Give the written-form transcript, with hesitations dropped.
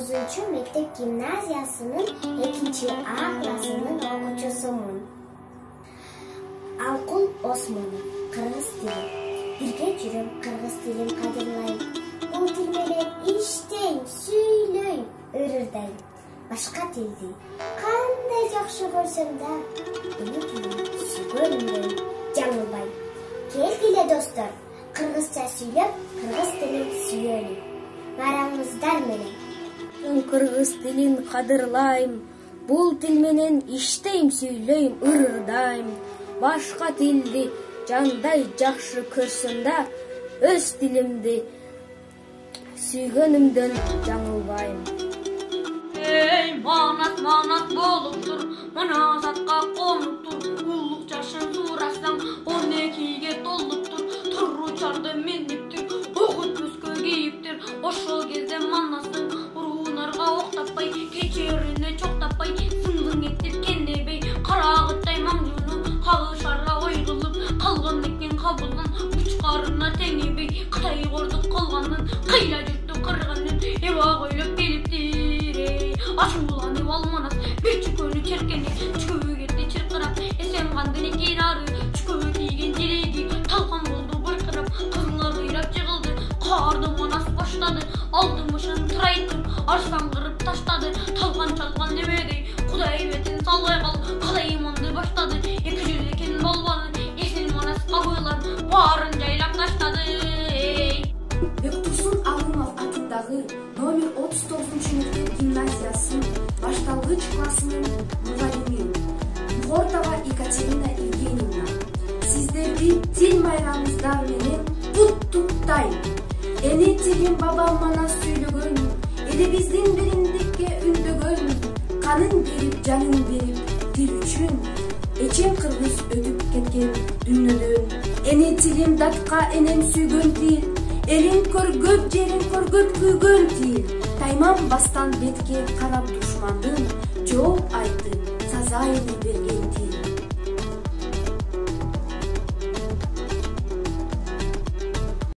9. Mектep Gimnaziyasının 2. A klasının okuchusumун. Алкул Осмонов, кыргыз тили. Бирге жүрөм, кыргыз тилин кадырлайм. Бул тил менен иштейм, сүйлөйм, өрүрдайм. Башка тилди кандай жакшы көрсөм да, эми тилин сүйгөнүмдөн жаңылбайм. Келгиле достор, кыргызча сүйлөп, кыргыз тилин сүйөлү. Бараңыздар менен. Кыргыз тилин кадырлайм, бул тил менен иштейм, сүйлөйм, ырырдайм. Башка тилди жандай жакшы көрсөм да, өз тилимди сүйгөнүмдөн жаңылбайм. Ey manat болуп тур, мына затка конуп тур, улук жашын сурасаң, 12ге толуп тур, туручарды миниптир, ок өтмөскө кейиптир, ошол кезде манастың уруунарга октаппай, кечерине чоктаппай, сыңдың этип кендебей, карагыттай маңжууну кагышарга ой кылып, калган экен кабылган учкарына теңебей, Кытай кордук калганын, кыйла журтту кырганын, эба көйлөп келиптир. Ачууланып алманат, бир чүкөнү черкени, чүкөбү кетти чыркырап, эсен кандын кирары, чүкөбү кийген желеги, талкан болду быркырап, кызылар ыйрап жыгылды, карды манас баштады, алдымышын тырайтып, арстан кырып таштады, талкан чалкан немедей, Кудай бетин салбай кал, кадай иманды баштады, 200 экен болбону, эсен манас кабыйлар, баарын жайлап таштады. Бектурсун Алымов атындагы номер 39 мектеп гимназиясынын башталгыч классынын мугалими Мухортова Екатерина Евгеньевна, сиздерди тил майрамыңыздар менен туттуктайм. Эни тилим бабам манас сүйлөгөн, элибиздин бириндикке үндөгөн, канын берип, жанын берип, тил үчүн эчем кыргыз өтүп кеткен дүйнөдөн. Эни тилим датка энем сүйгөн тил, элин көргөп, жерин көргөп күйгөн тил. Таймам бастан бетке карап душмандын, жооп айтты, сазайын берген.